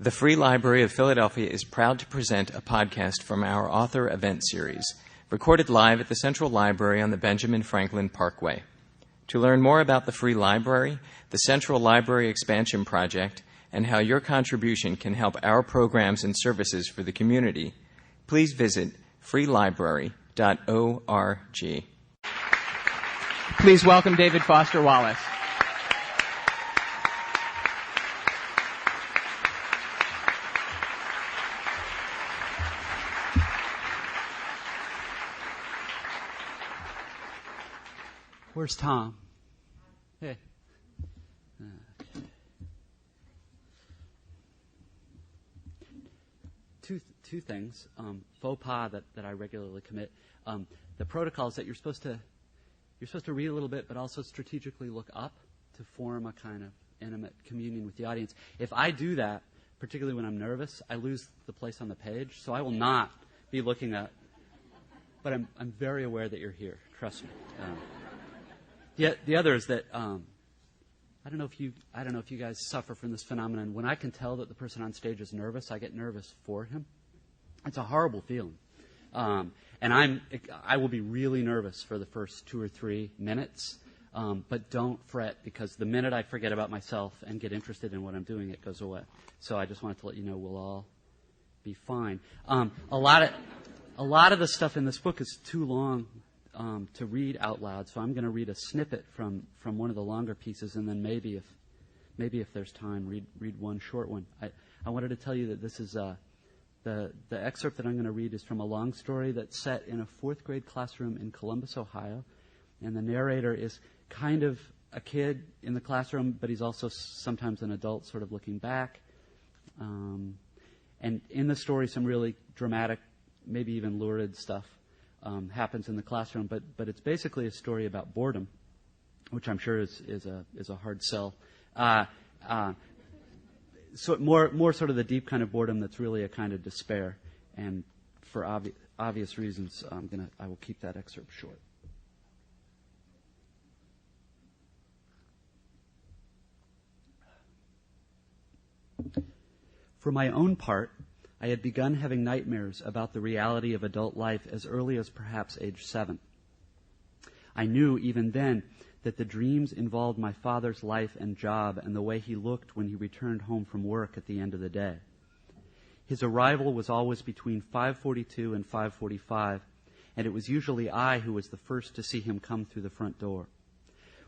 The Free Library of Philadelphia is proud to present a podcast from our author event series, recorded live at the Central Library on the Benjamin Franklin Parkway. To learn more about the Free Library, the Central Library Expansion Project, and how your contribution can help our programs and services for the community, please visit freelibrary.org. Please welcome David Foster Wallace. Where's Tom? Hey. Two things. Faux pas that I regularly commit. The protocols that you're supposed to read a little bit, but also strategically look up to form a kind of intimate communion with the audience. If I do that, particularly when I'm nervous, I lose the place on the page. So I will not be looking at. But I'm very aware that you're here. Trust me. The other is that I don't know if you guys suffer from this phenomenon. When I can tell that the person on stage is nervous, I get nervous for him. It's a horrible feeling, and I will be really nervous for the first 2 or 3 minutes. But don't fret, because the minute I forget about myself and get interested in what I'm doing, it goes away. So I just wanted to let you know we'll all be fine. A lot of the stuff in this book is too long to read out loud, so I'm going to read a snippet from one of the longer pieces, and then maybe if there's time, read one short one. I wanted to tell you that this is the excerpt that I'm going to read is from a long story that's set in a 4th grade classroom in Columbus, Ohio, and the narrator is kind of a kid in the classroom, but he's also sometimes an adult, sort of looking back. And in the story, some really dramatic, maybe even lurid stuff happens in the classroom, but it's basically a story about boredom, which I'm sure is a hard sell. So more sort of the deep kind of boredom that's really a kind of despair, and for obvious reasons, I will keep that excerpt short. For my own part, I had begun having nightmares about the reality of adult life as early as perhaps age 7. I knew even then that the dreams involved my father's life and job and the way he looked when he returned home from work at the end of the day. His arrival was always between 5:42 and 5:45, and it was usually I who was the first to see him come through the front door.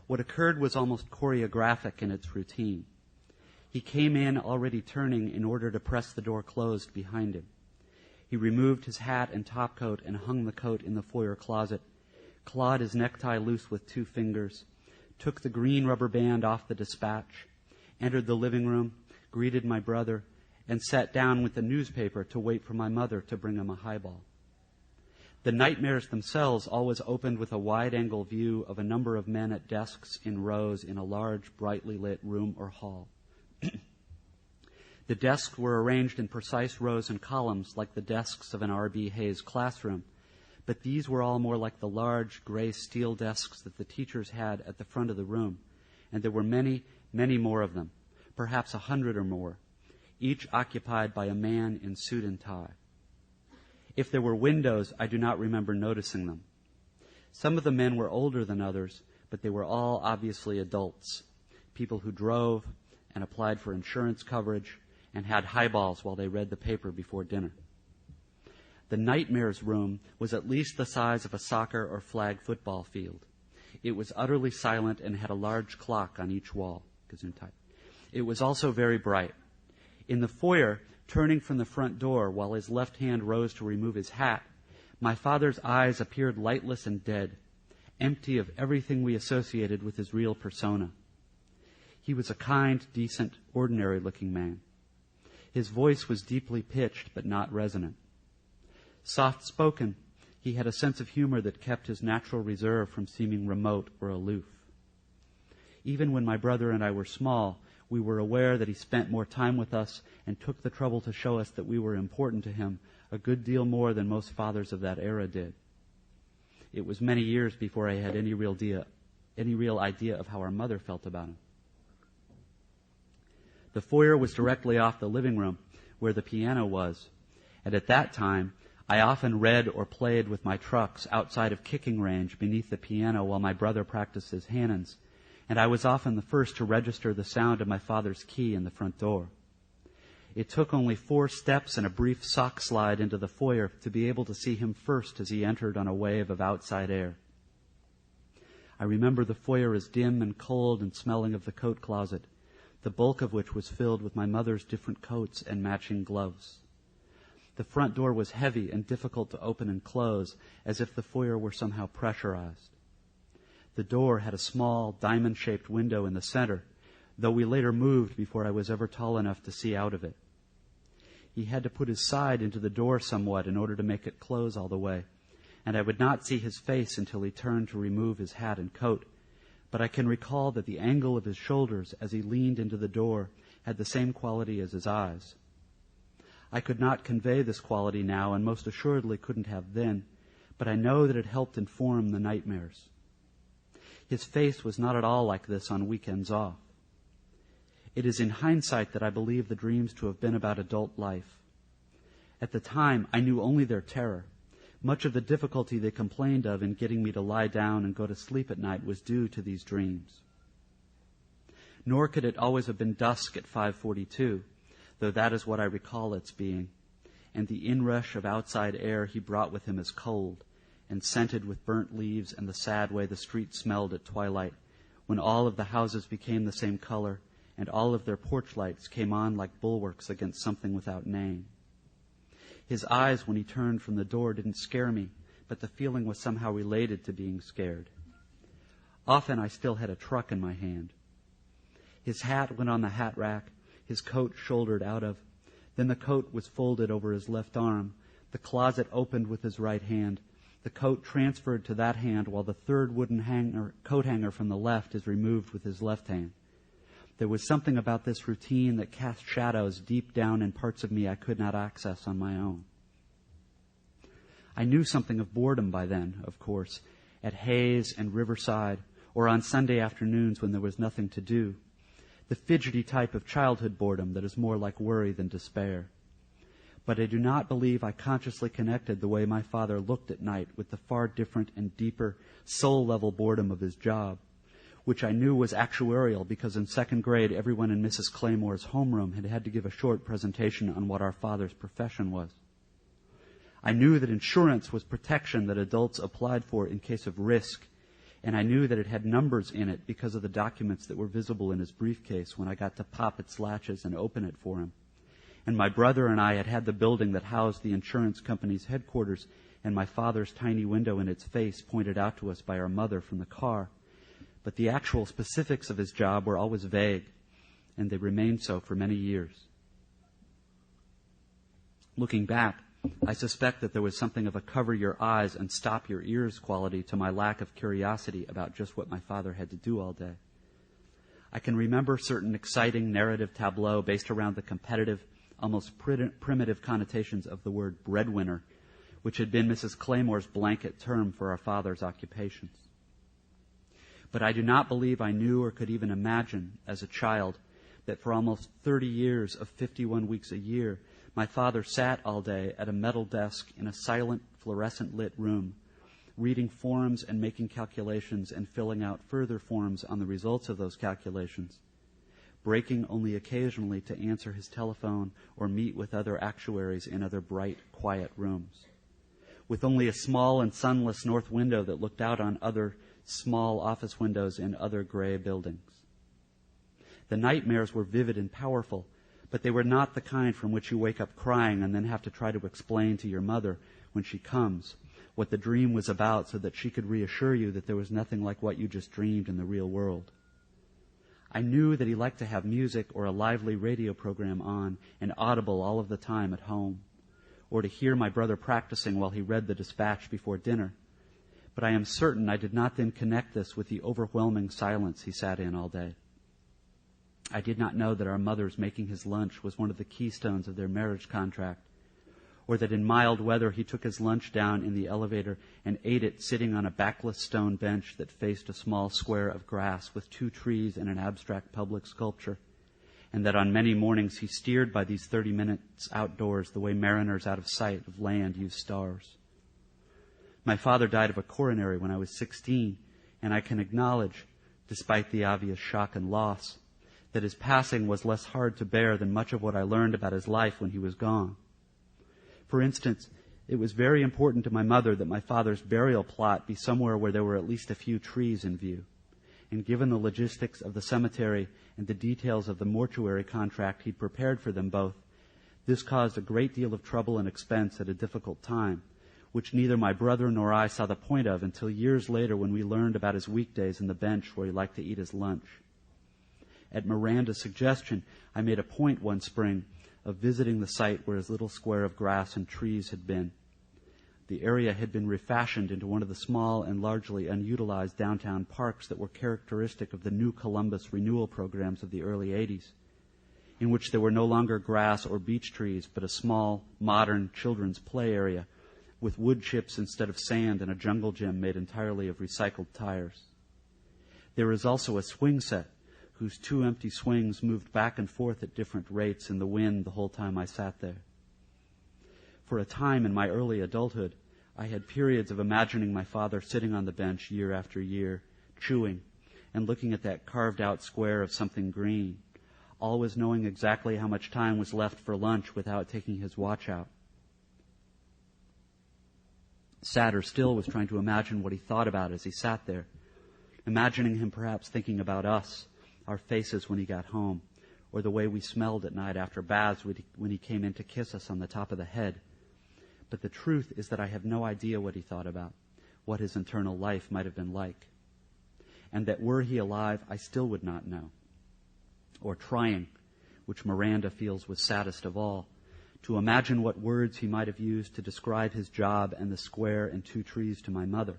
What occurred was almost choreographic in its routine. He came in already turning in order to press the door closed behind him. He removed his hat and topcoat and hung the coat in the foyer closet, clawed his necktie loose with 2 fingers, took the green rubber band off the dispatch, entered the living room, greeted my brother, and sat down with the newspaper to wait for my mother to bring him a highball. The nightmares themselves always opened with a wide-angle view of a number of men at desks in rows in a large, brightly lit room or hall. The desks were arranged in precise rows and columns like the desks of an R.B. Hayes classroom, but these were all more like the large gray steel desks that the teachers had at the front of the room, and there were many, many more of them, perhaps 100 or more, each occupied by a man in suit and tie. If there were windows, I do not remember noticing them. Some of the men were older than others, but they were all obviously adults, people who drove and applied for insurance coverage and had highballs while they read the paper before dinner. The nightmares room was at least the size of a soccer or flag football field. It was utterly silent and had a large clock on each wall. It was also very bright. In the foyer, turning from the front door while his left hand rose to remove his hat, my father's eyes appeared lightless and dead, empty of everything we associated with his real persona. He was a kind, decent, ordinary-looking man. His voice was deeply pitched but not resonant. Soft-spoken, he had a sense of humor that kept his natural reserve from seeming remote or aloof. Even when my brother and I were small, we were aware that he spent more time with us and took the trouble to show us that we were important to him a good deal more than most fathers of that era did. It was many years before I had any real idea of how our mother felt about him. The foyer was directly off the living room, where the piano was, and at that time, I often read or played with my trucks outside of kicking range beneath the piano while my brother practiced his Hanons, and I was often the first to register the sound of my father's key in the front door. It took only 4 steps and a brief sock slide into the foyer to be able to see him first as he entered on a wave of outside air. I remember the foyer as dim and cold and smelling of the coat closet, the bulk of which was filled with my mother's different coats and matching gloves. The front door was heavy and difficult to open and close, as if the foyer were somehow pressurized. The door had a small, diamond-shaped window in the center, though we later moved before I was ever tall enough to see out of it. He had to put his side into the door somewhat in order to make it close all the way, and I would not see his face until he turned to remove his hat and coat, but I can recall that the angle of his shoulders as he leaned into the door had the same quality as his eyes. I could not convey this quality now, and most assuredly couldn't have then, but I know that it helped inform the nightmares. His face was not at all like this on weekends off. It is in hindsight that I believe the dreams to have been about adult life. At the time, I knew only their terror. Much of the difficulty they complained of in getting me to lie down and go to sleep at night was due to these dreams. Nor could it always have been dusk at 5:42, though that is what I recall its being, and the inrush of outside air he brought with him as cold, and scented with burnt leaves and the sad way the street smelled at twilight, when all of the houses became the same color, and all of their porch lights came on like bulwarks against something without name. His eyes, when he turned from the door, didn't scare me, but the feeling was somehow related to being scared. Often I still had a truck in my hand. His hat went on the hat rack, his coat shouldered out of. Then the coat was folded over his left arm. The closet opened with his right hand. The coat transferred to that hand, while the third wooden coat hanger from the left is removed with his left hand. There was something about this routine that cast shadows deep down in parts of me I could not access on my own. I knew something of boredom by then, of course, at Hayes and Riverside, or on Sunday afternoons when there was nothing to do. The fidgety type of childhood boredom that is more like worry than despair. But I do not believe I consciously connected the way my father looked at night with the far different and deeper soul-level boredom of his job, which I knew was actuarial because in second grade everyone in Mrs. Claymore's homeroom had to give a short presentation on what our father's profession was. I knew that insurance was protection that adults applied for in case of risk, and I knew that it had numbers in it because of the documents that were visible in his briefcase when I got to pop its latches and open it for him. And my brother and I had the building that housed the insurance company's headquarters, and my father's tiny window in its face pointed out to us by our mother from the car. But the actual specifics of his job were always vague, and they remained so for many years. Looking back, I suspect that there was something of a cover your eyes and stop your ears quality to my lack of curiosity about just what my father had to do all day. I can remember certain exciting narrative tableaux based around the competitive, almost primitive connotations of the word breadwinner, which had been Mrs. Claymore's blanket term for our father's occupations. But I do not believe I knew or could even imagine as a child that for almost 30 years of 51 weeks a year, my father sat all day at a metal desk in a silent, fluorescent-lit room, reading forms and making calculations and filling out further forms on the results of those calculations, breaking only occasionally to answer his telephone or meet with other actuaries in other bright, quiet rooms, with only a small and sunless north window that looked out on other small office windows in other gray buildings. The nightmares were vivid and powerful, but they were not the kind from which you wake up crying and then have to try to explain to your mother when she comes what the dream was about so that she could reassure you that there was nothing like what you just dreamed in the real world. I knew that he liked to have music or a lively radio program on and audible all of the time at home, or to hear my brother practicing while he read the dispatch before dinner. But I am certain I did not then connect this with the overwhelming silence he sat in all day. I did not know that our mother's making his lunch was one of the keystones of their marriage contract, or that in mild weather he took his lunch down in the elevator and ate it sitting on a backless stone bench that faced a small square of grass with 2 trees and an abstract public sculpture, and that on many mornings he steered by these 30 minutes outdoors the way mariners out of sight of land use stars. My father died of a coronary when I was 16, and I can acknowledge, despite the obvious shock and loss, that his passing was less hard to bear than much of what I learned about his life when he was gone. For instance, it was very important to my mother that my father's burial plot be somewhere where there were at least a few trees in view. And given the logistics of the cemetery and the details of the mortuary contract he'd prepared for them both, this caused a great deal of trouble and expense at a difficult time, which neither my brother nor I saw the point of until years later when we learned about his weekdays in the bench where he liked to eat his lunch. At Miranda's suggestion, I made a point one spring of visiting the site where his little square of grass and trees had been. The area had been refashioned into one of the small and largely unutilized downtown parks that were characteristic of the New Columbus renewal programs of the early 80s, in which there were no longer grass or beech trees, but a small, modern children's play area with wood chips instead of sand and a jungle gym made entirely of recycled tires. There is also a swing set whose 2 empty swings moved back and forth at different rates in the wind the whole time I sat there. For a time in my early adulthood, I had periods of imagining my father sitting on the bench year after year, chewing, and looking at that carved-out square of something green, always knowing exactly how much time was left for lunch without taking his watch out. Sadder still was trying to imagine what he thought about as he sat there, imagining him perhaps thinking about us, our faces when he got home, or the way we smelled at night after baths when he came in to kiss us on the top of the head. But the truth is that I have no idea what he thought about, what his internal life might have been like, and that were he alive, I still would not know. Or trying, which Miranda feels was saddest of all, to imagine what words he might have used to describe his job and the square and 2 trees to my mother.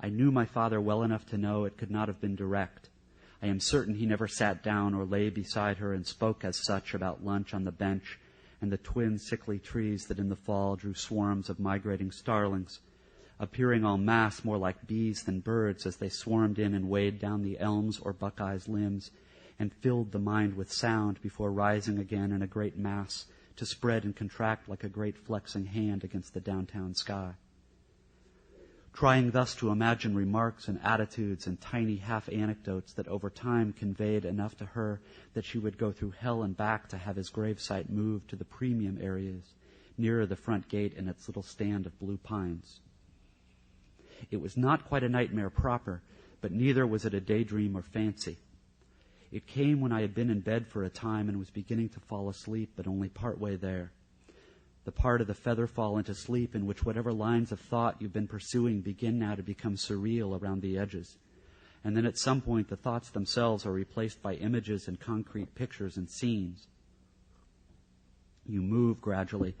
I knew my father well enough to know it could not have been direct. I am certain he never sat down or lay beside her and spoke as such about lunch on the bench and the twin sickly trees that in the fall drew swarms of migrating starlings, appearing en masse more like bees than birds as they swarmed in and weighed down the elms or buckeyes' limbs and filled the mind with sound before rising again in a great mass to spread and contract like a great flexing hand against the downtown sky. Trying thus to imagine remarks and attitudes and tiny half-anecdotes that over time conveyed enough to her that she would go through hell and back to have his gravesite moved to the premium areas, nearer the front gate and its little stand of blue pines. It was not quite a nightmare proper, but neither was it a daydream or fancy. It came when I had been in bed for a time and was beginning to fall asleep, but only part way there. The part of the feather fall into sleep in which whatever lines of thought you've been pursuing begin now to become surreal around the edges. And then at some point the thoughts themselves are replaced by images and concrete pictures and scenes. You move gradually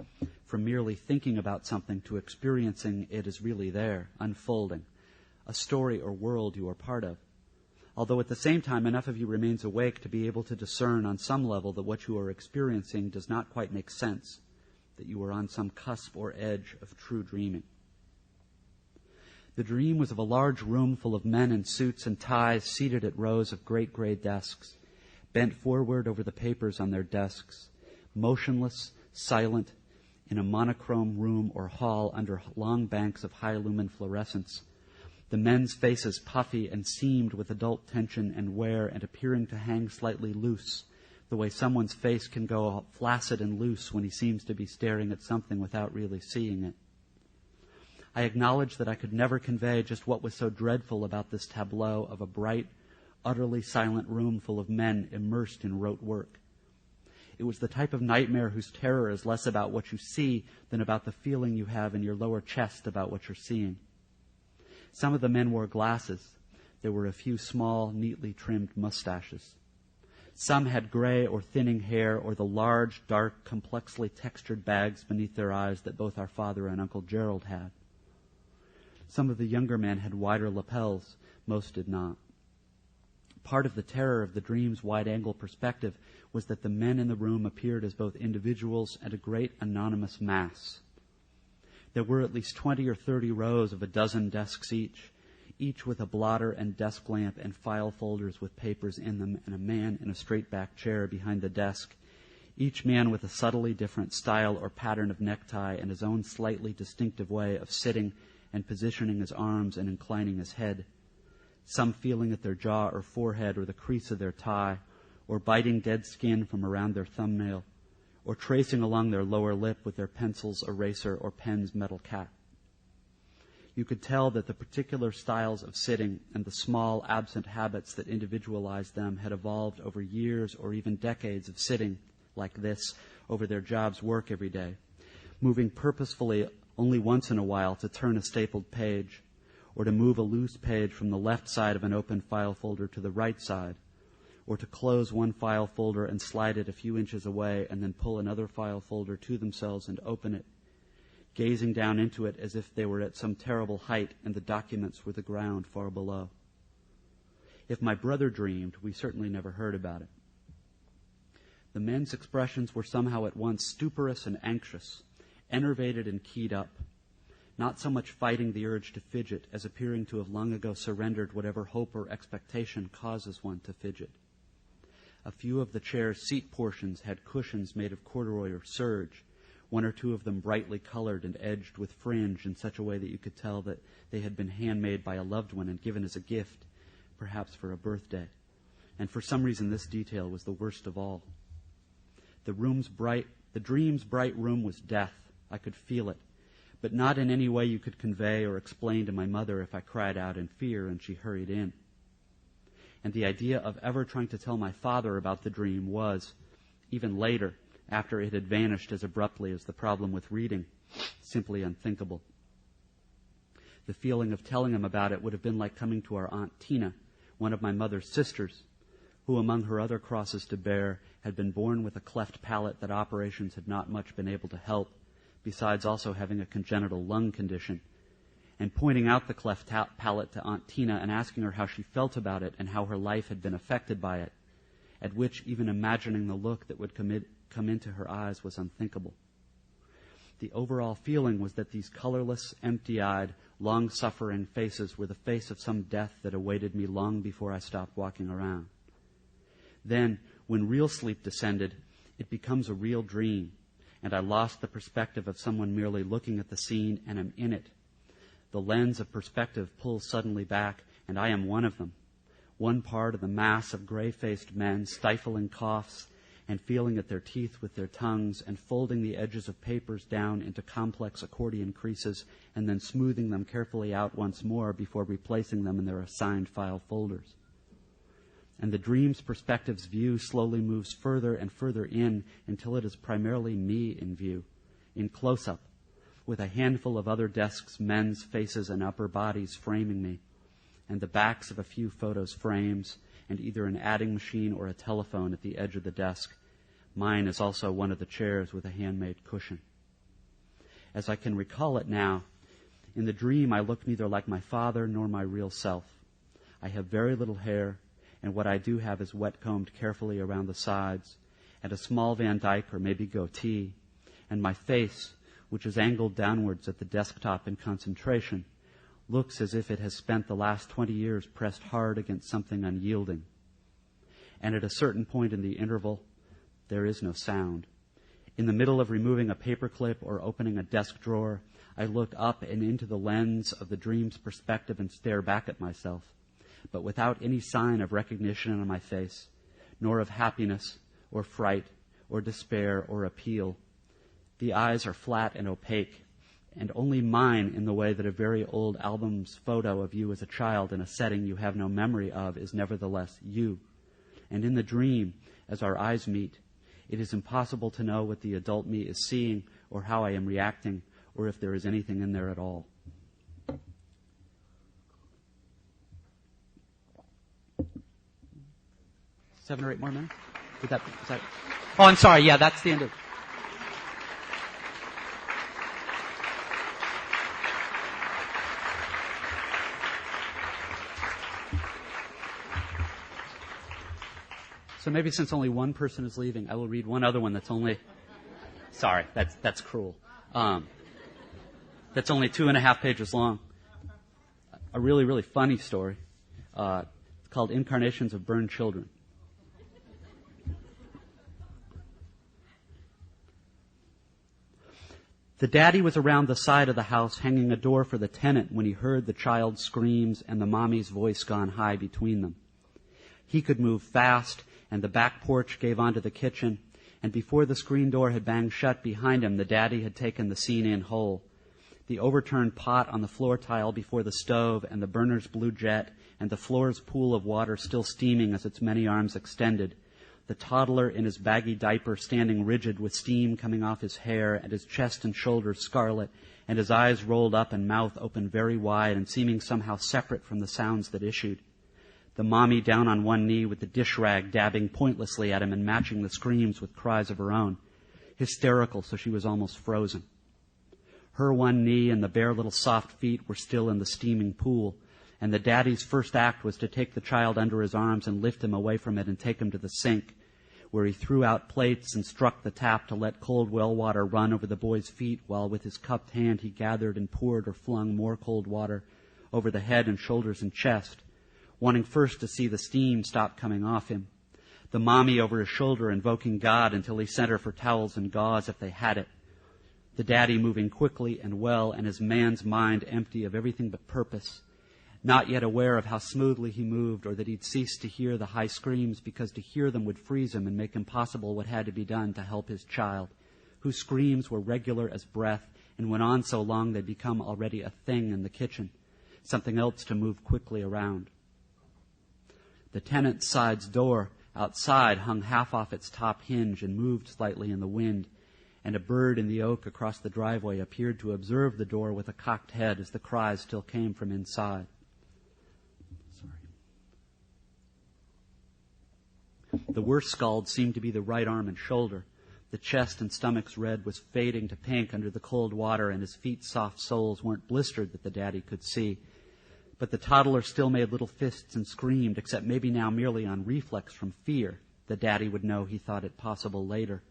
from merely thinking about something to experiencing it as really there, unfolding, a story or world you are part of. Although at the same time enough of you remains awake to be able to discern on some level that what you are experiencing does not quite make sense, that you are on some cusp or edge of true dreaming. The dream was of a large room full of men in suits and ties seated at rows of great gray desks, bent forward over the papers on their desks, motionless, silent, in a monochrome room or hall under long banks of high-lumen fluorescence, the men's faces puffy and seamed with adult tension and wear and appearing to hang slightly loose, the way someone's face can go flaccid and loose when he seems to be staring at something without really seeing it. I acknowledge that I could never convey just what was so dreadful about this tableau of a bright, utterly silent room full of men immersed in rote work. It was the type of nightmare whose terror is less about what you see than about the feeling you have in your lower chest about what you're seeing. Some of the men wore glasses. There were a few small, neatly trimmed mustaches. Some had gray or thinning hair or the large, dark, complexly textured bags beneath their eyes that both our father and Uncle Gerald had. Some of the younger men had wider lapels. Most did not. Part of the terror of the dream's wide-angle perspective was that the men in the room appeared as both individuals and a great anonymous mass. There were at least 20 or 30 rows of a dozen desks each each with a blotter and desk lamp and file folders with papers in them, and a man in a straight-back chair behind the desk, each man with a subtly different style or pattern of necktie and his own slightly distinctive way of sitting and positioning his arms and inclining his head, some feeling at their jaw or forehead or the crease of their tie, or biting dead skin from around their thumbnail, or tracing along their lower lip with their pencil's eraser or pen's metal cap. You could tell that the particular styles of sitting and the small, absent habits that individualized them had evolved over years or even decades of sitting like this over their job's work every day, moving purposefully only once in a while to turn a stapled page, or to move a loose page from the left side of an open file folder to the right side, or to close one file folder and slide it a few inches away and then pull another file folder to themselves and open it, gazing down into it as if they were at some terrible height and the documents were the ground far below. If my brother dreamed, we certainly never heard about it. The men's expressions were somehow at once stuporous and anxious, enervated and keyed up, not so much fighting the urge to fidget as appearing to have long ago surrendered whatever hope or expectation causes one to fidget. A few of the chair's seat portions had cushions made of corduroy or serge, one or two of them brightly colored and edged with fringe in such a way that you could tell that they had been handmade by a loved one and given as a gift, perhaps for a birthday. And for some reason this detail was the worst of all. The dream's bright room was death. I could feel it, but not in any way you could convey or explain to my mother if I cried out in fear and she hurried in. And the idea of ever trying to tell my father about the dream was, even later, after it had vanished as abruptly as the problem with reading, simply unthinkable. The feeling of telling him about it would have been like coming to our Aunt Tina, one of my mother's sisters, who among her other crosses to bear had been born with a cleft palate that operations had not much been able to help, besides also having a congenital lung condition, and pointing out the cleft palate to Aunt Tina and asking her how she felt about it and how her life had been affected by it, at which even imagining the look that would come into her eyes was unthinkable. The overall feeling was that these colorless, empty-eyed, long-suffering faces were the face of some death that awaited me long before I stopped walking around. Then, when real sleep descended, it becomes a real dream, and I lost the perspective of someone merely looking at the scene and am in it. The lens of perspective pulls suddenly back, and I am one of them, one part of the mass of gray-faced men stifling coughs and feeling at their teeth with their tongues and folding the edges of papers down into complex accordion creases and then smoothing them carefully out once more before replacing them in their assigned file folders. And the dream's perspective's view slowly moves further and further in until it is primarily me in view, in close-up, with a handful of other desks, men's faces and upper bodies framing me, and the backs of a few photos frames, and either an adding machine or a telephone at the edge of the desk. Mine is also one of the chairs with a handmade cushion. As I can recall it now, in the dream I look neither like my father nor my real self. I have very little hair, and what I do have is wet-combed carefully around the sides, and a small Van Dyke or maybe goatee, and my face, which is angled downwards at the desktop in concentration, looks as if it has spent the last 20 years pressed hard against something unyielding. And at a certain point in the interval, there is no sound. In the middle of removing a paperclip or opening a desk drawer, I look up and into the lens of the dream's perspective and stare back at myself, but without any sign of recognition on my face, nor of happiness or fright or despair or appeal. The eyes are flat and opaque, and only mine in the way that a very old album's photo of you as a child in a setting you have no memory of is nevertheless you. And in the dream, as our eyes meet, it is impossible to know what the adult me is seeing or how I am reacting or if there is anything in there at all. Seven or eight more minutes? Is that? Oh, I'm sorry. Yeah, that's the end of it. So maybe since only one person is leaving, I will read one other one that's only... Sorry, that's cruel. That's only 2.5 pages long. a really, really funny story. It's called Incarnations of Burned Children. The daddy was around the side of the house hanging a door for the tenant when he heard the child's screams and the mommy's voice gone high between them. He could move fast, and the back porch gave onto the kitchen, and before the screen door had banged shut behind him, the daddy had taken the scene in whole. The overturned pot on the floor tile before the stove, and the burner's blue jet, and the floor's pool of water still steaming as its many arms extended. The toddler in his baggy diaper standing rigid with steam coming off his hair and his chest and shoulders scarlet, and his eyes rolled up and mouth open very wide and seeming somehow separate from the sounds that issued. The mommy down on one knee with the dish rag dabbing pointlessly at him and matching the screams with cries of her own. Hysterical, so she was almost frozen. Her one knee and the bare little soft feet were still in the steaming pool, and the daddy's first act was to take the child under his arms and lift him away from it and take him to the sink, where he threw out plates and struck the tap to let cold well water run over the boy's feet while with his cupped hand he gathered and poured or flung more cold water over the head and shoulders and chest, wanting first to see the steam stop coming off him. The mommy over his shoulder invoking God until he sent her for towels and gauze if they had it. The daddy moving quickly and well, and his man's mind empty of everything but purpose, not yet aware of how smoothly he moved or that he'd ceased to hear the high screams because to hear them would freeze him and make impossible what had to be done to help his child, whose screams were regular as breath and went on so long they'd become already a thing in the kitchen, something else to move quickly around. The tenant's side's door outside hung half off its top hinge and moved slightly in the wind, and a bird in the oak across the driveway appeared to observe the door with a cocked head as the cries still came from inside. The worst scald seemed to be the right arm and shoulder. The chest and stomach's red was fading to pink under the cold water, and his feet's soft soles weren't blistered that the daddy could see. But the toddler still made little fists and screamed, except maybe now merely on reflex from fear. The daddy would know he thought it possible later.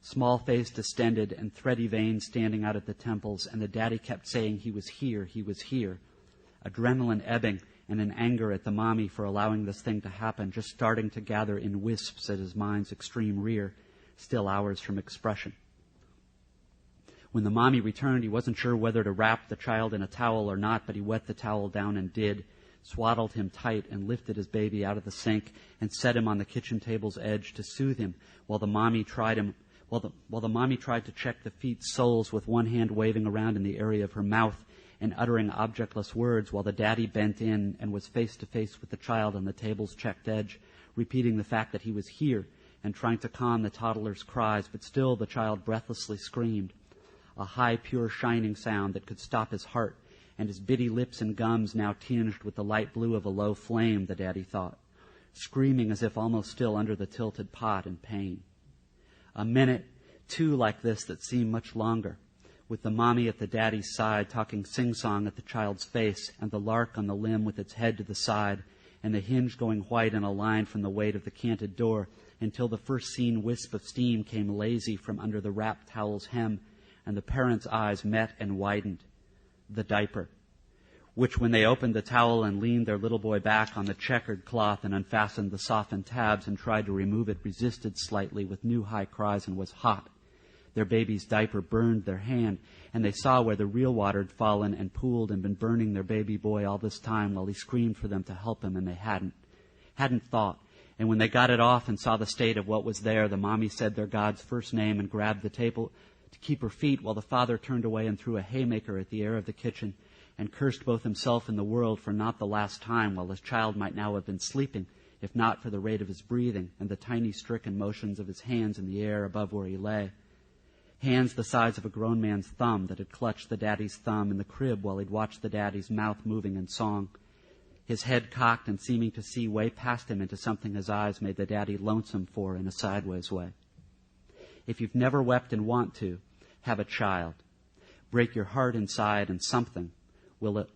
Small-faced, distended, and thready veins standing out at the temples, and the daddy kept saying he was here, he was here. Adrenaline ebbing, and an anger at the mommy for allowing this thing to happen, just starting to gather in wisps at his mind's extreme rear, still hours from expression. When the mommy returned, he wasn't sure whether to wrap the child in a towel or not, but he wet the towel down and did, swaddled him tight and lifted his baby out of the sink and set him on the kitchen table's edge to soothe him while the mommy tried to check the feet's soles with one hand waving around in the area of her mouth and uttering objectless words while the daddy bent in and was face to face with the child on the table's checked edge, repeating the fact that he was here and trying to calm the toddler's cries, but still the child breathlessly screamed. A high, pure, shining sound that could stop his heart, and his bitty lips and gums now tinged with the light blue of a low flame, the daddy thought, screaming as if almost still under the tilted pot in pain. A minute, two like this that seemed much longer, with the mommy at the daddy's side talking sing-song at the child's face, and the lark on the limb with its head to the side, and the hinge going white in a line from the weight of the canted door, until the first seen wisp of steam came lazy from under the wrapped towel's hem, and the parents' eyes met and widened. The diaper, which when they opened the towel and leaned their little boy back on the checkered cloth and unfastened the softened tabs and tried to remove it, resisted slightly with new high cries and was hot. Their baby's diaper burned their hand, and they saw where the real water had fallen and pooled and been burning their baby boy all this time while he screamed for them to help him, and they hadn't thought. And when they got it off and saw the state of what was there, the mommy said their God's first name and grabbed the table to keep her feet while the father turned away and threw a haymaker at the air of the kitchen and cursed both himself and the world for not the last time while his child might now have been sleeping, if not for the rate of his breathing and the tiny stricken motions of his hands in the air above where he lay. Hands the size of a grown man's thumb that had clutched the daddy's thumb in the crib while he'd watched the daddy's mouth moving in song. His head cocked and seeming to see way past him into something his eyes made the daddy lonesome for in a sideways way. If you've never wept and want to, have a child. Break your heart inside and something will a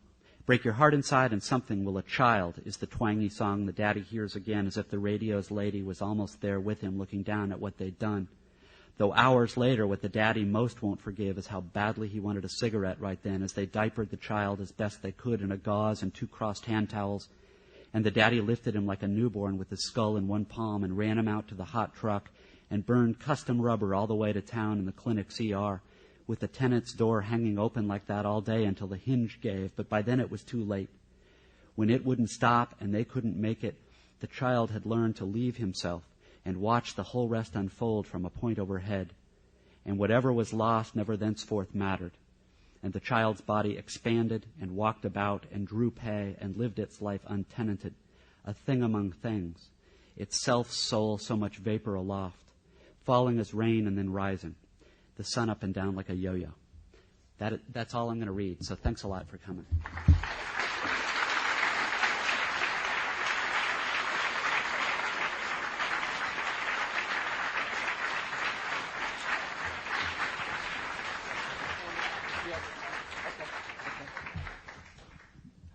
child is the twangy song the daddy hears again as if the radio's lady was almost there with him looking down at what they'd done. Though hours later, what the daddy most won't forgive is how badly he wanted a cigarette right then as they diapered the child as best they could in a gauze and 2 crossed hand towels. And the daddy lifted him like a newborn with his skull in one palm and ran him out to the hot truck and burned custom rubber all the way to town in the clinic's ER, with the tenant's door hanging open like that all day until the hinge gave, but by then it was too late. When it wouldn't stop and they couldn't make it, the child had learned to leave himself and watch the whole rest unfold from a point overhead. And whatever was lost never thenceforth mattered. And the child's body expanded and walked about and drew pay and lived its life untenanted, a thing among things, its self-soul so much vapor aloft, falling as rain and then rising, the sun up and down like a yo-yo. That's all I'm going to read, so thanks a lot for coming.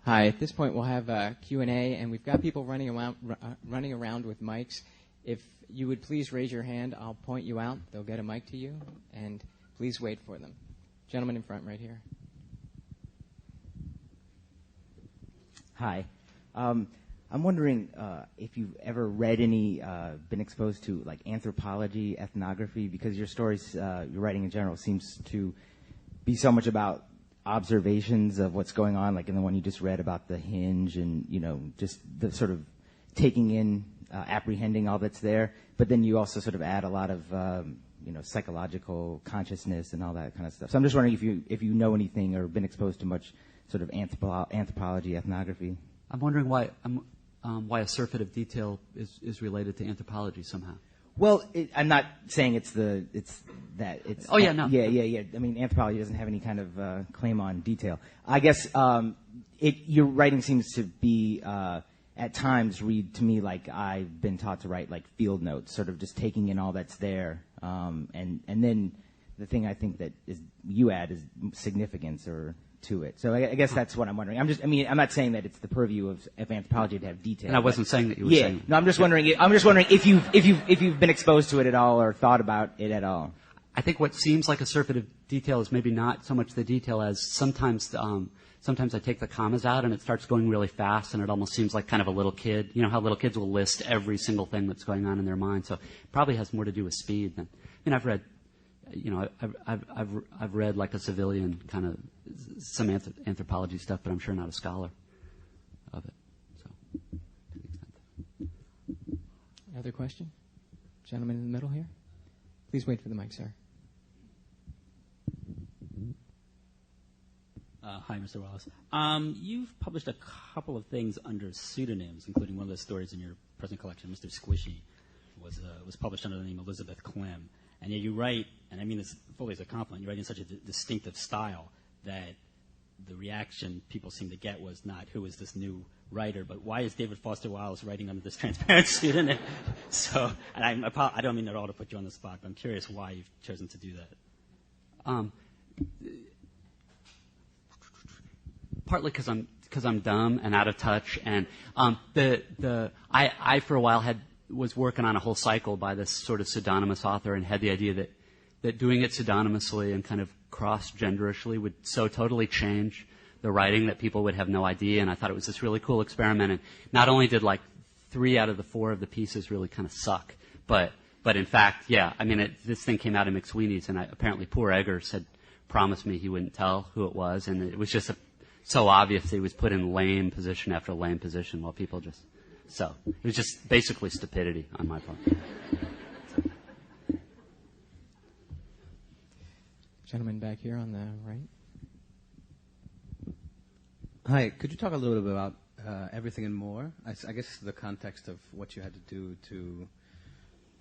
Hi, at this point we'll have Q&A, and we've got people running around with mics. If you would please raise your hand, I'll point you out. They'll get a mic to you, and please wait for them. Gentleman in front right here. Hi. I'm wondering if you've ever read any, been exposed to like anthropology, ethnography, because your stories, your writing in general seems to be so much about observations of what's going on, like in the one you just read about the hinge and, you know, just the sort of taking in, apprehending all that's there. But then you also sort of add a lot of, psychological consciousness and all that kind of stuff. So I'm just wondering if you know anything or been exposed to much sort of anthropology, ethnography. I'm wondering why a surfeit of detail is related to anthropology somehow. Well, I'm not saying it's. Oh yeah, no. Yeah. I mean, anthropology doesn't have any kind of claim on detail. I guess your writing seems to be at times read to me like I've been taught to write like field notes, sort of just taking in all that's there, and then the thing I think that you add is significance or to it. So I guess that's what I'm wondering. I'm not saying that it's the purview of anthropology to have detail. And I wasn't saying that you were saying it. No, I'm just wondering if you've been exposed to it at all or thought about it at all. I think what seems like a surfeit of detail is maybe not so much the detail as sometimes I take the commas out and it starts going really fast and it almost seems like kind of a little kid. You know how little kids will list every single thing that's going on in their mind. So it probably has more to do with speed than. I've read. I've read like a civilian kind of some anthropology stuff, but I'm sure not a scholar of it. So, to the extent that. Other question? Gentleman in the middle here. Please wait for the mic, sir. Hi, Mr. Wallace. You've published a couple of things under pseudonyms, including one of the stories in your present collection, Mr. Squishy, was published under the name Elizabeth Clem. And yet you write, and I mean this fully as a compliment, you write in such a distinctive style that the reaction people seem to get was not, who is this new writer, but why is David Foster Wallace writing under this transparent pseudonym? So, and I don't mean at all to put you on the spot, but I'm curious why you've chosen to do that. Partly because I'm dumb and out of touch, and I for a while was working on a whole cycle by this sort of pseudonymous author and had the idea that doing it pseudonymously and kind of cross-genderishly would so totally change the writing that people would have no idea, and I thought it was this really cool experiment. And not only did like 3 out of the 4 of the pieces really kind of suck, but in fact, yeah, I mean, this thing came out in McSweeney's, and apparently poor Eggers had promised me he wouldn't tell who it was, and it was just so obvious that he was put in lame position after lame position while people just... So it was just basically stupidity on my part. Gentleman back here on the right. Hi, could you talk a little bit about Everything and More? I guess the context of what you had to do to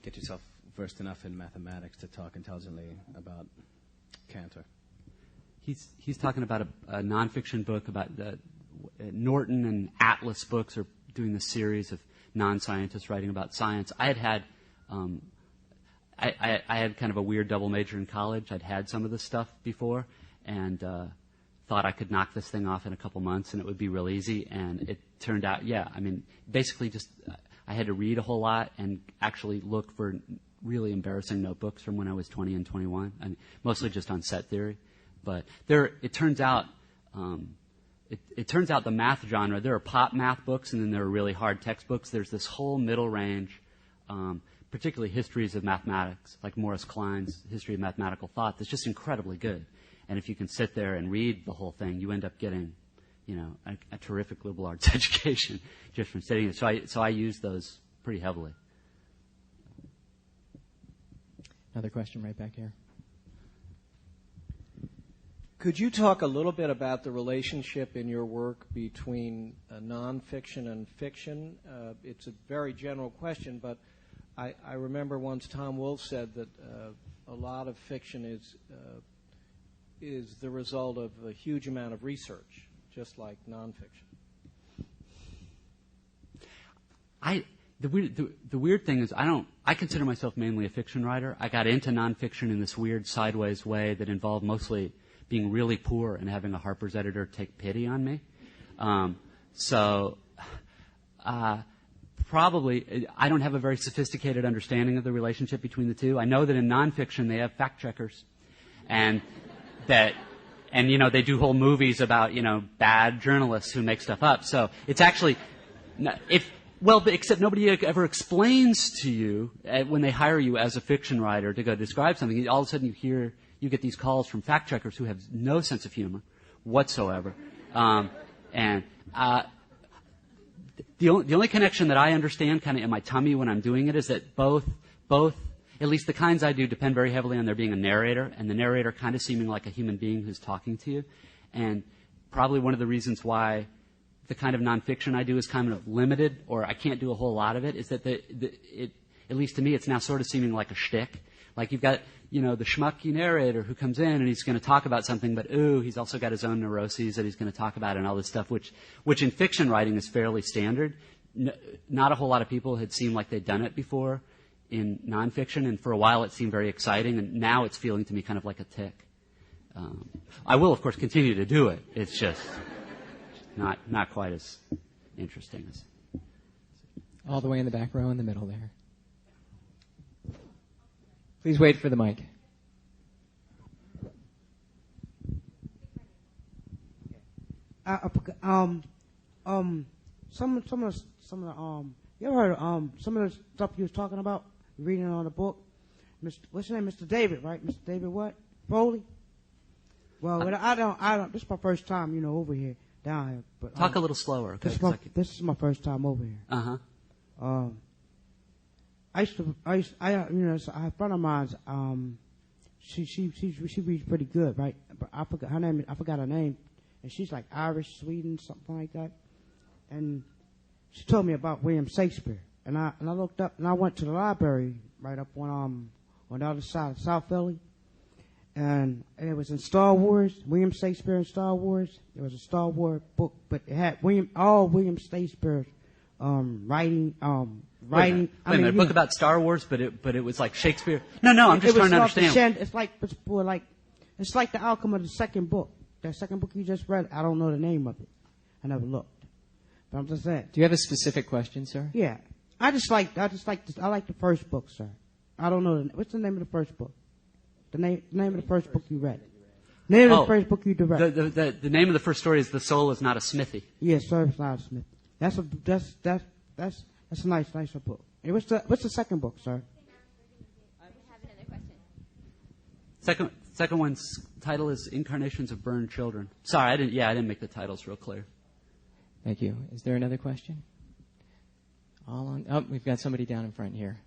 get yourself versed enough in mathematics to talk intelligently about Cantor. He's talking about a nonfiction book about Norton and Atlas books are doing this series of non-scientists writing about science. I had kind of a weird double major in college. I'd had some of this stuff before and thought I could knock this thing off in a couple months and it would be real easy. And it turned out, yeah, I mean, basically just I had to read a whole lot and actually look for really embarrassing notebooks from when I was 20 and 21, and mostly just on set theory. But it turns out the math genre, there are pop math books and then there are really hard textbooks. There's this whole middle range, particularly histories of mathematics, like Morris Klein's History of Mathematical Thought, that's just incredibly good. And if you can sit there and read the whole thing, you end up getting, a terrific liberal arts education just from studying it. So I use those pretty heavily. Another question right back here. Could you talk a little bit about the relationship in your work between nonfiction and fiction? It's a very general question, but I remember once Tom Wolfe said that a lot of fiction is the result of a huge amount of research, just like nonfiction. The weird thing is I consider myself mainly a fiction writer. I got into nonfiction in this weird sideways way that involved mostly being really poor and having a Harper's editor take pity on me. Probably I don't have a very sophisticated understanding of the relationship between the two. I know that in nonfiction they have fact checkers, and they do whole movies about bad journalists who make stuff up. So it's actually except nobody ever explains to you when they hire you as a fiction writer to go describe something. All of a sudden you get these calls from fact checkers who have no sense of humor whatsoever, the only connection that I understand kind of in my tummy when I'm doing it is that both, at least the kinds I do, depend very heavily on there being a narrator, and the narrator kind of seeming like a human being who's talking to you. And probably one of the reasons why the kind of nonfiction I do is kind of limited, or I can't do a whole lot of it, is that at least to me, it's now sort of seeming like a shtick. Like you've got, the schmucky narrator who comes in and he's going to talk about something, but he's also got his own neuroses that he's going to talk about and all this stuff, which in fiction writing is fairly standard. Not a whole lot of people had seemed like they'd done it before in nonfiction, and for a while it seemed very exciting, and now it's feeling to me kind of like a tick. I will, of course, continue to do it. It's just not quite as interesting as. All the way in the back row in the middle there. Please wait for the mic. Some of the you ever heard of some of the stuff you was talking about, reading on the book? What's your name, Mr. David, right? Mr. David what? Foley? Well, I don't. This is my first time, over here, down here. But talk a little slower, okay? This is my first time over here. I have a friend of mine. She reads pretty good, right? But I forgot her name, and she's like Irish, Sweden, something like that. And she told me about William Shakespeare, and I looked up, and I went to the library right up on the other side of South Philly, and it was in Star Wars, William Shakespeare in Star Wars. It was a Star Wars book, but it had all William Shakespeare's writing. Wait a minute, a book about Star Wars, but it was like Shakespeare. No, I'm just trying to understand. It's like the outcome of the second book. That second book you just read, I don't know the name of it. I never looked. But I'm just saying. Do you have a specific question, sir? Yeah, I like the first book, sir. I don't know what's the name of the first book. The name of the first book you read. The name of the first book you read. The name of the first story is "The Soul Is Not a Smithy." Yes, sir, it's not a Smithy. That's a nicer book. Hey, what's the second book, sir? I have another question. Second one's title is "Incarnations of Burned Children." Sorry, I didn't make the titles real clear. Thank you. Is there another question? We've got somebody down in front here.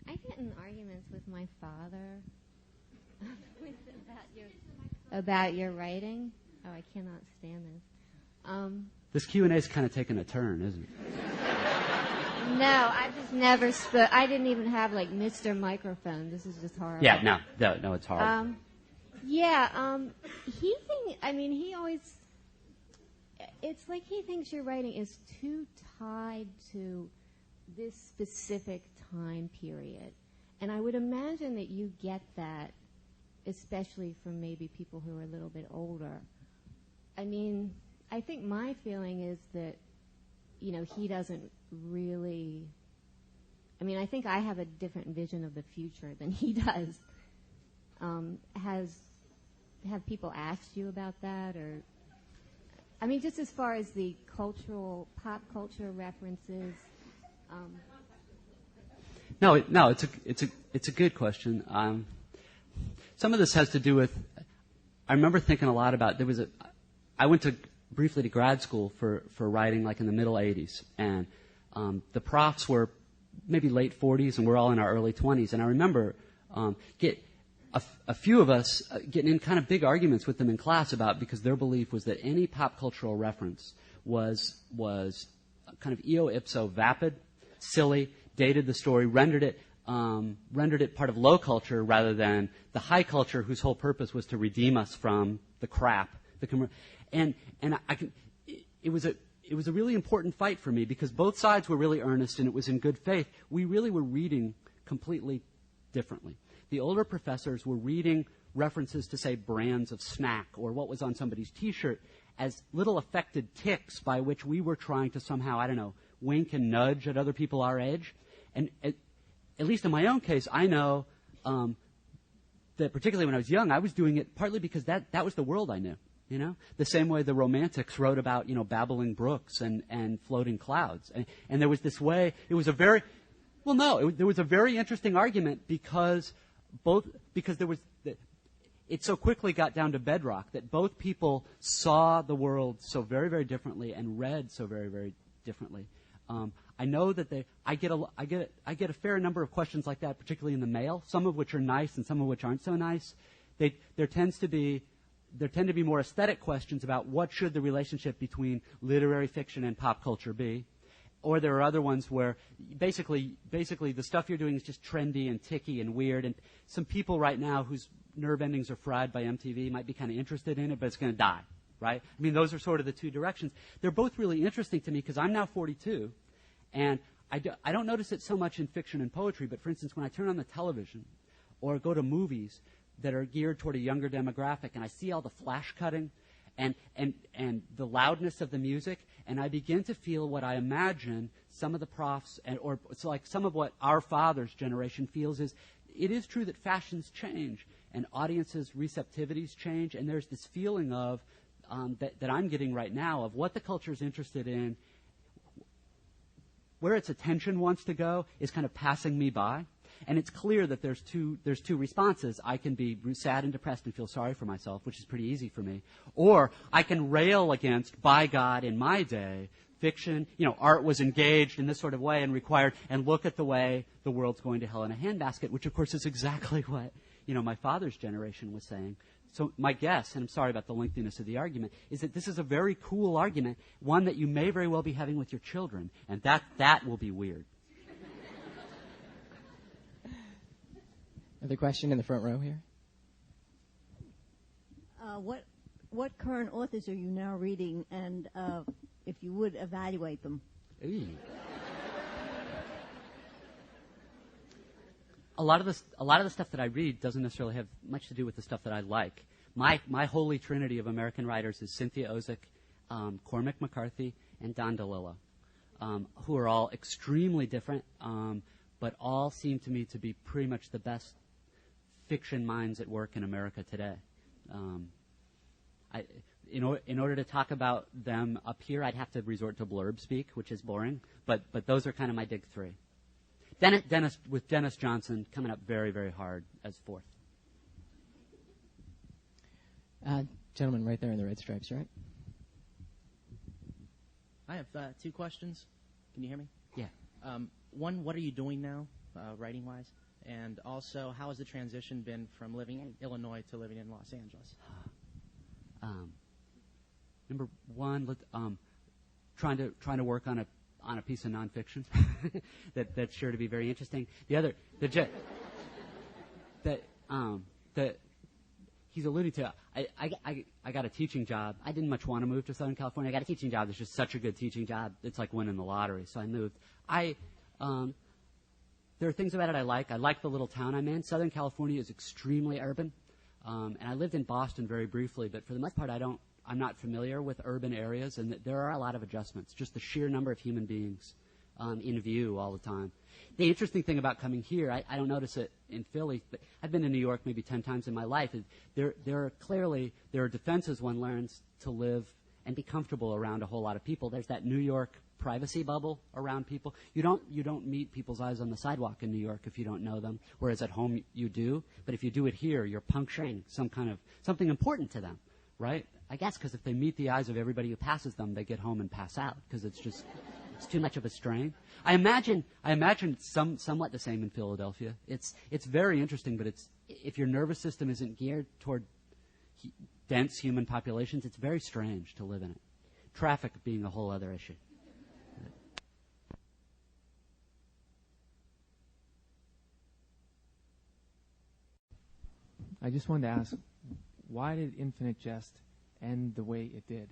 I get in arguments with my father about your writing. Oh, I cannot stand this. This Q&A is kind of taking a turn, isn't it? No, I just never spoke. I didn't even have like Mr. Microphone. This is just horrible. Yeah, no, it's horrible. He always. It's like he thinks your writing is too tied to this specific time period, and I would imagine that you get that, especially from maybe people who are a little bit older. I mean, I think my feeling is that, he doesn't really. I mean, I think I have a different vision of the future than he does. Have people asked you about that, or? I mean, just as far as the pop culture references. No, it's a good question. Some of this has to do with. I remember thinking a lot about. I went briefly to grad school for writing, like in the middle '80s, and the profs were maybe late 40s, and we're all in our early 20s. And I remember a few of us getting in kind of big arguments with them in class because their belief was that any pop cultural reference was kind of eo ipso vapid, silly, dated the story, rendered it part of low culture rather than the high culture whose whole purpose was to redeem us from the crap. It was a really important fight for me because both sides were really earnest and it was in good faith. We really were reading completely differently. The older professors were reading references to, say, brands of snack or what was on somebody's T-shirt as little affected ticks by which we were trying to somehow, I don't know, wink and nudge at other people our age. And at least in my own case, I know that particularly when I was young, I was doing it partly because that was the world I knew. The same way the Romantics wrote about, babbling brooks and floating clouds. And there was this way, it was a very, there was a very interesting argument because it so quickly got down to bedrock that both people saw the world so very, very differently and read so very, very differently. I know that I get a fair number of questions like that, particularly in the mail, some of which are nice and some of which aren't so nice. There tend to be more aesthetic questions about what should the relationship between literary fiction and pop culture be. Or there are other ones where basically the stuff you're doing is just trendy and ticky and weird. And some people right now whose nerve endings are fried by MTV might be kind of interested in it, but it's going to die, right? I mean, those are sort of the two directions. They're both really interesting to me because I'm now 42, and I don't notice it so much in fiction and poetry. But for instance, when I turn on the television or go to movies that are geared toward a younger demographic, and I see all the flash cutting and the loudness of the music, and I begin to feel what I imagine some of the profs, or so like some of what our father's generation feels is, it is true that fashions change and audiences' receptivities change, and there's this feeling of that I'm getting right now of what the culture is interested in, where its attention wants to go is kind of passing me by. And it's clear that there's two responses. I can be sad and depressed and feel sorry for myself, which is pretty easy for me. Or I can rail against, by God, in my day, fiction, art was engaged in this sort of way and required, and look at the way the world's going to hell in a handbasket, which of course is exactly what, my father's generation was saying. So my guess, and I'm sorry about the lengthiness of the argument, is that this is a very cool argument, one that you may very well be having with your children, and that will be weird. Another question in the front row here. What current authors are you now reading, and if you would evaluate them? Ooh. A lot of the stuff that I read doesn't necessarily have much to do with the stuff that I like. My holy trinity of American writers is Cynthia Ozick, Cormac McCarthy, and Don DeLillo, who are all extremely different, but all seem to me to be pretty much the best fiction minds at work in America today. In order to talk about them up here, I'd have to resort to blurb speak, which is boring. But those are kind of my big three. Dennis Johnson coming up very, very hard as fourth. Gentleman right there in the red stripes, right? I have two questions. Can you hear me? Yeah. One, what are you doing now, writing-wise? And also, how has the transition been from living in Illinois to living in Los Angeles? Number one, trying to work on a piece of nonfiction that's sure to be very interesting. The other, that he's alluding to. I got a teaching job. I didn't much want to move to Southern California. I got a teaching job. It's just such a good teaching job. It's like winning the lottery. So I moved. There are things about it I like. I like the little town I'm in. Southern California is extremely urban. And I lived in Boston very briefly, but for the most part, I don't I'm not familiar with urban areas, and that there are a lot of adjustments. Just the sheer number of human beings in view all the time. The interesting thing about coming here, I don't notice it in Philly, but I've been to New York maybe 10 times in my life. There are defenses one learns to live and be comfortable around a whole lot of people. There's that New York privacy bubble around people. You don't meet people's eyes on the sidewalk in New York if you don't know them, whereas at home you do. But if you do it here, you're puncturing something important to them, right? I guess because if they meet the eyes of everybody who passes them, they get home and pass out because it's too much of a strain. I imagine it's somewhat the same in Philadelphia. It's very interesting, but if your nervous system isn't geared toward dense human populations, it's very strange to live in it. Traffic being a whole other issue. I just wanted to ask, why did Infinite Jest end the way it did?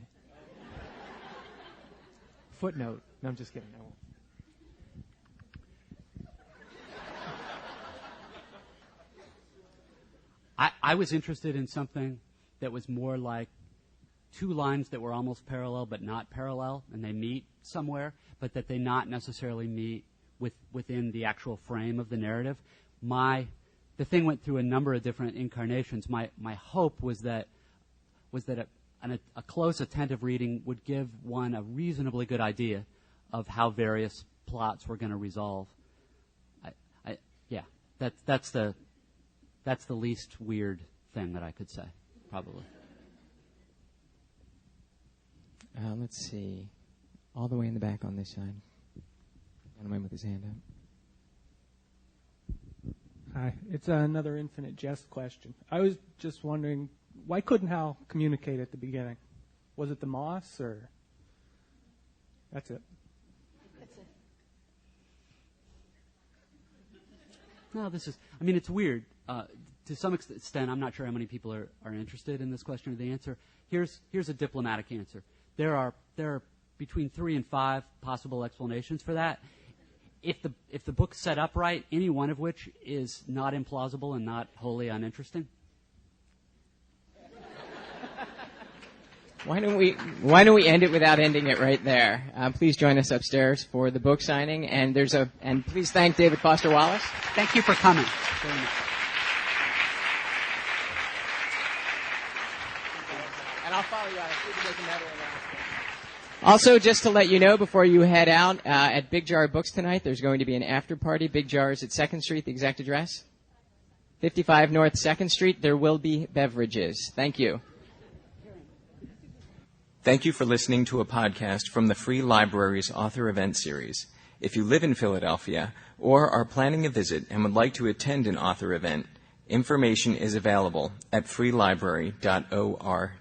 Footnote. No, I'm just kidding. I won't. I was interested in something that was more like two lines that were almost parallel but not parallel, and they meet somewhere, but that they not necessarily meet within the actual frame of the narrative. The thing went through a number of different incarnations. My hope was that a close, attentive reading would give one a reasonably good idea of how various plots were going to resolve. That's the least weird thing that I could say, probably. Let's see. All the way in the back on this side. Gentleman with his hand up. Hi. It's another Infinite Jest question. I was just wondering, why couldn't Hal communicate at the beginning? Was it the moss, or? That's it. No, it's weird. To some extent, I'm not sure how many people are interested in this question or the answer. Here's a diplomatic answer. There are between 3 and 5 possible explanations for that. If the book's set up right, any one of which is not implausible and not wholly uninteresting. Why don't we end it without ending it right there? Please join us upstairs for the book signing, and please thank David Foster Wallace. Thank you for coming. Very much. And I'll follow you out. I'll see if there's another announcement. Also, just to let you know, before you head out, at Big Jar Books tonight, there's going to be an after party. Big Jar is at 2nd Street, the exact address? 55 North 2nd Street. There will be beverages. Thank you. Thank you for listening to a podcast from the Free Library's Author Event Series. If you live in Philadelphia or are planning a visit and would like to attend an author event, information is available at freelibrary.org.